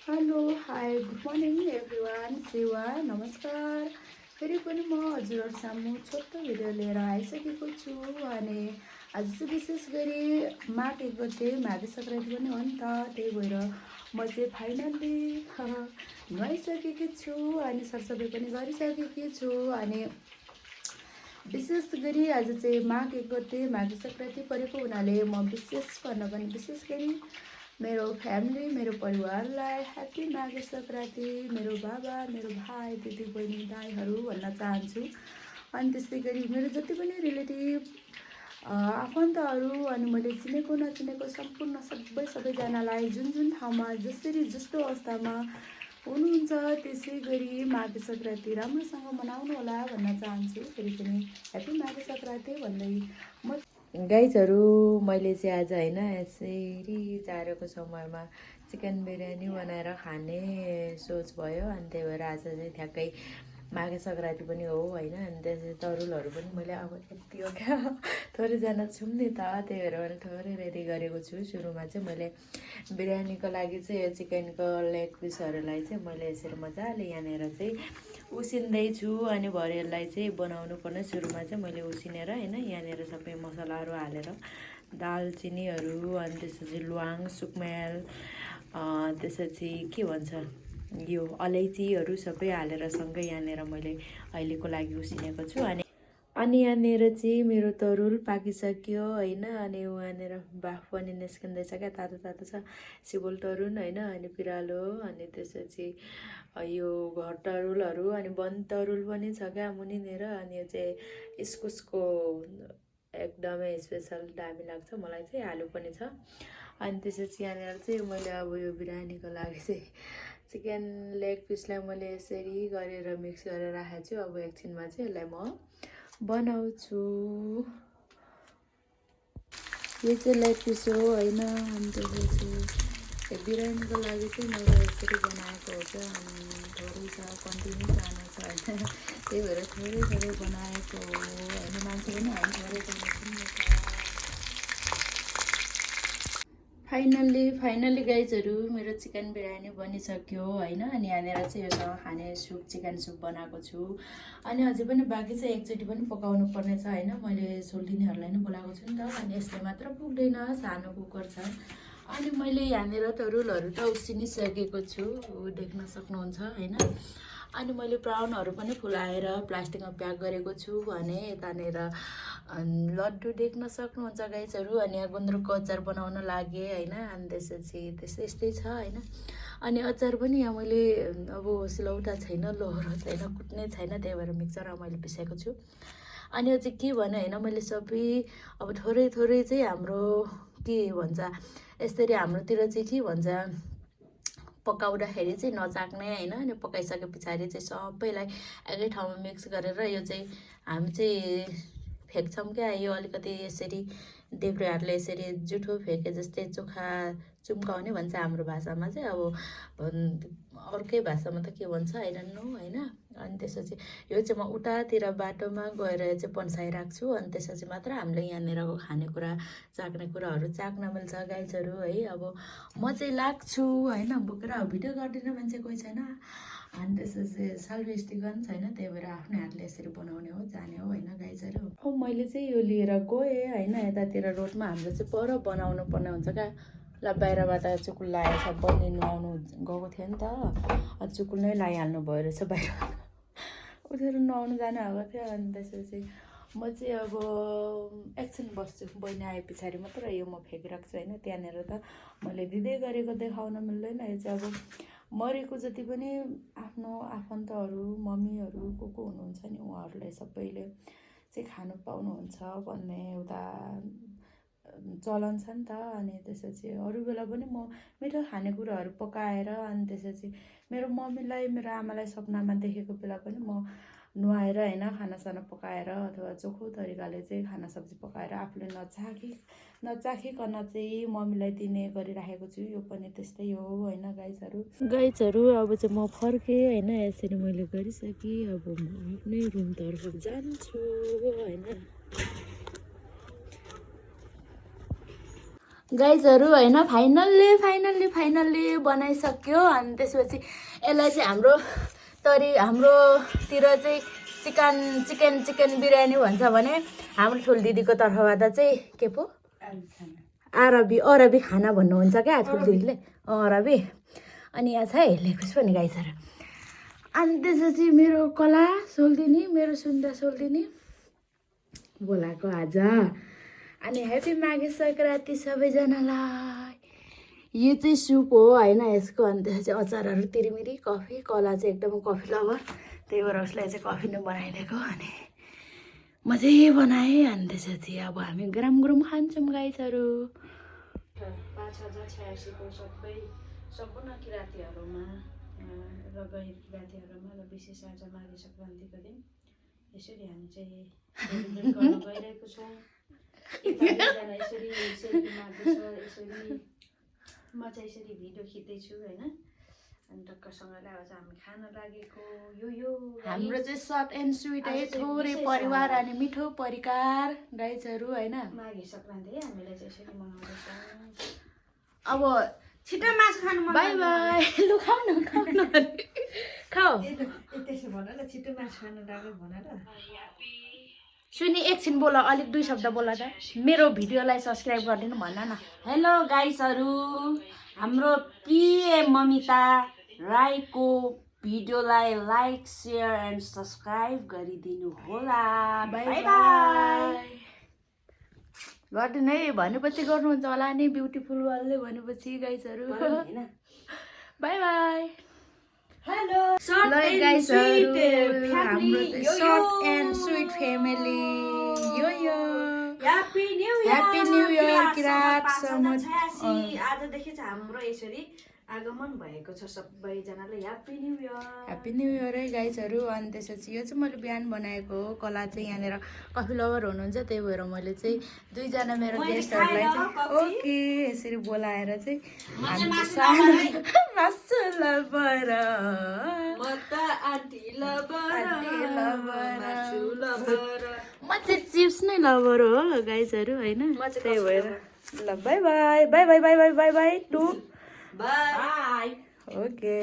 Hello hi good morning everyone सेवा नमस्कार। फेरि पनि म हजुरहरू सामु छोटो भिडियो लिएर आइसकेको छु। अनि आज चाहिँ विशेष गरी माघ 1 गते माघे सङ्क्रान्ति पनि हो नि त, त्यही भएर म चाहिँ फाइनल्ली नुहाइसकेकी छु अनि सरसफाइ पनि गरिसकेकी छु। अनि विशेष गरी आज चाहिँ माघ 1 गते माघे सङ्क्रान्ति परेको हुनाले म विशेष गरी मेरो फ्यामिली मेरो परिवारलाई ह्याप्पी माघे सङ्क्रान्ति, मेरो बाबा मेरो भाइ दिदी बहिनी दाइहरू भन्न चाहन्छु। अनि त्यस्तै गरी मेरो जति पनि रिलेटिभ आफन्तहरू अनि मैले चिनेको नचिनेको सम्पूर्ण सबैजनालाई जुन ठाउँमा जस्तो अवस्थामा हुनुहुन्छ त्यसै गरी माघे सङ्क्रान्ति राम्रोसँग मनाउनु होला भन्न चाहन्छु। फेरि पनि ह्याप्पी माघे सङ्क्रान्ति भन्दै म गाइजहरू मैले चाहिँ आज होइन यसरी जाडोको समयमा चिकन बिरयानी बनाएर खाने सोच भयो। अनि त्यही भएर आज चाहिँ ठ्याक्कै माघे सङ्क्रान्ति पनि हो होइन। अनि त्यसपछि तरुलहरू पनि मैले अब यति हो क्या थोरैजना छौँ नि त, त्यही भएर मैले थोरै रेडी गरेको छु। सुरुमा चाहिँ मैले बिरयानीको लागि चाहिँ यो चिकनको लेग पिसहरूलाई चाहिँ मैले यसरी मजाले यहाँनिर चाहिँ उसिन्दैछु। अनि भरे यसलाई चाहिँ बनाउनु पर्ने सुरुमा चाहिँ मैले उसिनेर होइन यहाँनिर सबै मसलाहरू हालेर दालचिनीहरू अनि त्यसपछि ल्वाङ सुकमेल त्यसपछि के भन्छ यो अलैँचीहरू सबै हालेर सँगै यहाँनिर मैले अहिलेको लागि उसिनेको छु। अनि यहाँनिर चाहिँ मेरो तरुल पाकिसक्यो होइन। अनि यहाँनिर बाफ पनि निस्किँदैछ क्या, तातो तातो छ सिबुल तरुल होइन। अनि पिरालो अनि त्यसपछि यो घर तरुलहरू अनि वन तरुल पनि छ क्या मुनिनेर। अनि यो चाहिँ इस्कुसको एकदमै स्पेसल दामी लाग्छ मलाई चाहिँ, आलु पनि छ। अनि त्यसपछि यहाँनिर चाहिँ मैले अब यो बिरयानीको लागि चाहिँ चिकन लेग पिसलाई मैले यसरी गरेर मिक्स गरेर राखेको छु। अब एकछिनमा चाहिँ यसलाई म बनाउँछु। यो चाहिँ लेग पिस हो होइन। अनि त्यसपछि बिरयानीको लागि चाहिँ मैले यसरी बनाएको हो क्या। अनि थोरै छ कन्टिन्यू सानो छ होइन, त्यही भएर थोरै बनाएको हो होइन। मान्छे पनि हामी थोरै बनाउँछौँ। फाइनल्ली गाइजहरू मेरो चिकन बिरयानी बनिसक्यो होइन। अनि यहाँनिर चाहिँ योसँग खाने सुप चिकन सुप बनाएको छु। अनि अझै पनि बाँकी चाहिँ एकचोटि पनि पकाउनु पर्ने छ होइन। मैले सोल्टिनीहरूलाई नै बोलाएको छु नि त। अनि यसले मात्र पुग्दैन, सानो कुकर छ। अनि मैले यहाँनिर तरुलहरू त उसिनिसकेको छु, देख्न सक्नुहुन्छ होइन। अनि मैले ब्राउनहरू पनि फुलाएर प्लास्टिकमा प्याक गरेको छु भने यतानिर लड्डु देख्न सक्नुहुन्छ गाइजहरू। अनि यहाँ गुन्द्रुकको अचार बनाउन लागेँ होइन। अनि त्यसपछि यस्तै छ होइन। अनि अचार पनि यहाँ मैले अब सिलौटा छैन, लोहोरो छैन, कुट्ने छैन, त्यही भएर मिक्सरमा मैले पिसेको छु। अनि यो चाहिँ के भने होइन, मैले सबै अब थोरै चाहिँ हाम्रो के भन्छ यसरी हाम्रोतिर चाहिँ के भन्छ पकाउँदाखेरि चाहिँ नचाक्ने होइन। अनि पकाइसके पछाडि चाहिँ सबैलाई एकै ठाउँमा मिक्स गरेर यो चाहिँ हामी चाहिँ फ्याँक्छौँ क्या। यो अलिकति यसरी देब्रेहरूले यसरी जुठो फ्याँके जस्तै चोखा चुम्काउने भन्छ हाम्रो भाषामा चाहिँ। अब अर्कै भाषामा त के भन्छ आई डोन्ट नो होइन। अनि त्यसपछि यो चाहिँ म उतातिर बाटोमा गएर चाहिँ पन्साइराख्छु। अनि त्यसपछि मात्र हामीले यहाँनिरको खानेकुरा चाख्ने कुराहरू चाख्न मिल्छ गाइजहरू है। अब म चाहिँ लाग्छु होइन बोकेर, भिडियो गरिदिने मान्छे कोही छैन। अनि त्यसपछि सेल्फ स्टिकन छैन, त्यही भएर आफ्नै हातले यसरी बनाउने हो जाने हो होइन गाइजहरू। अब मैले चाहिँ यो लिएर गएँ होइन। यतातिर रोडमा हाम्रो चाहिँ पर बनाउनु पर्ने हुन्छ क्या। ल बाहिरबाट चुकुल लगाएको छ, बहिनी नुहाउनु गएको थियो नि त, चुकुल नै लगाइहाल्नु भयो रहेछ बाहिर उठेर नुहाउनु जानु भएको थियो। अनि त्यसपछि म चाहिँ अब एकछिन बस्छु, बहिनी आए पछाडि मात्र यो म फ्याँकिराख्छु होइन। त्यहाँनिर त मैले दिँदै गरेको देखाउन मिल्दैन। यो चाहिँ अब मरेको जति पनि आफ्नो आफन्तहरू मम्मीहरू को हुनुहुन्छ नि उहाँहरूले सबैले चाहिँ खानु पाउनुहुन्छ भन्ने एउटा चलन छ नि त। अनि त्यसपछि अरू बेला पनि म मिठो खानेकुराहरू पकाएर अनि त्यसपछि मेरो मम्मीलाई मेरो आमालाई सपनामा देखेको बेला पनि म नुहाएर होइन खानासाना पकाएर अथवा चोखो तरिकाले चाहिँ खाना सब्जी पकाएर आफूले नचाखिकन चाहिँ मम्मीलाई दिने गरिराखेको छु। यो पनि त्यस्तै हो होइन गाइजहरू। अब चाहिँ म फर्केँ होइन, यसरी मैले गरिसकेँ। अब म आफ्नै रुमतर्फ जान्छु होइन। गाइजहरू होइन फाइनल्ली बनाइसक्यो। अनि त्यसपछि यसलाई चाहिँ हाम्रोतिर चाहिँ चिकन बिरयानी भन्छ भने हाम्रो ठुल दिदीको तर्फबाट चाहिँ के पो अरबी खाना भन्नुहुन्छ क्या ठुल दिदीले अरबी। अनि यहाँ छ है लेखोस् पनि गाइजहरू। अनि त्यसपछि मेरो कला सोल्दिनी मेरो सुन्दा सोल्दिनी बोलाएको आज। अनि ह्याप्पी माघे सङ्क्रान्ति सबैजनालाई। यो चाहिँ सुप हो होइन यसको। अनि त्यसपछि अचारहरू तिरिमिरी कफी कला चाहिँ एकदम कफी लभर त्यही भएर उसलाई चाहिँ कफी नै बनाइदिएको। अनि म चाहिँ बनाएँ। अनि त्यसपछि अब हामी गरम खान्छौँ गाइजहरू। 5086 को सम्पूर्ण किरातीहरूमा र किरातीहरूमा र विशेष आज माघे सङ्क्रान्तिको दिन यसरी हामी चाहिँ गर्न गइरहेको छौँ। यसरी माग्दैछ यसरी म चाहिँ यसरी भिडियो खिच्दैछु होइन। अनि टक्कसँगले आज हामी खान लागेको यो हाम्रो चाहिँ सर्ट एन्ड स्विट है थोरै परिवार अनि मिठो परिकार गाइजहरू होइन। माघे सङ्क्रान्ति हामीले चाहिँ यसरी मनाउँदैछौँ। अब छिटो मासु खानु मन बाई बाई लु खाऊ न खाऊ त्यसो भन ल छिटो मासु खानु लाग्यो भन ल। सुनि एकछिन बोल अलिक 2 शब्द बोल त मेरो भिडियोलाई सब्सक्राइब गरिदिनु भन न। हेलो गाइसहरू हाम्रो पिएम ममिता राईको भिडियोलाई लाइक सेयर एन्ड सब्सक्राइब गरिदिनु होला। बाई बाई गर्दिनु है भनेपछि गर्नुहुन्छ होला नि ब्युटिफुल वालले भनेपछि गाइसहरू बाई बाई। हेलो गाइसहरू हाम्रो सर्ट एन्ड स्विट फ्यामिली यो ह्याप्पी न्यू इयर किरात समाज। आजदेखि चाहिँ हाम्रो यसरी आगमन भएको छ सबैजनाले ह्याप्पी न्यू इयर है गाइजहरू। अनि त्यसपछि यो चाहिँ मैले बिहान बनाएको हो। कला चाहिँ यहाँनिर कफी लभर हुनुहुन्छ त्यही भएर मैले चाहिँ 2 जना मेरो गेस्टहरूलाई चाहिँ ओके यसरी बोलाएर चाहिँ मासु लभर म चाहिँ चिप्स नै लभर हो गाइजहरू होइन। त्यही भएर ल bye bye to bye. Okay.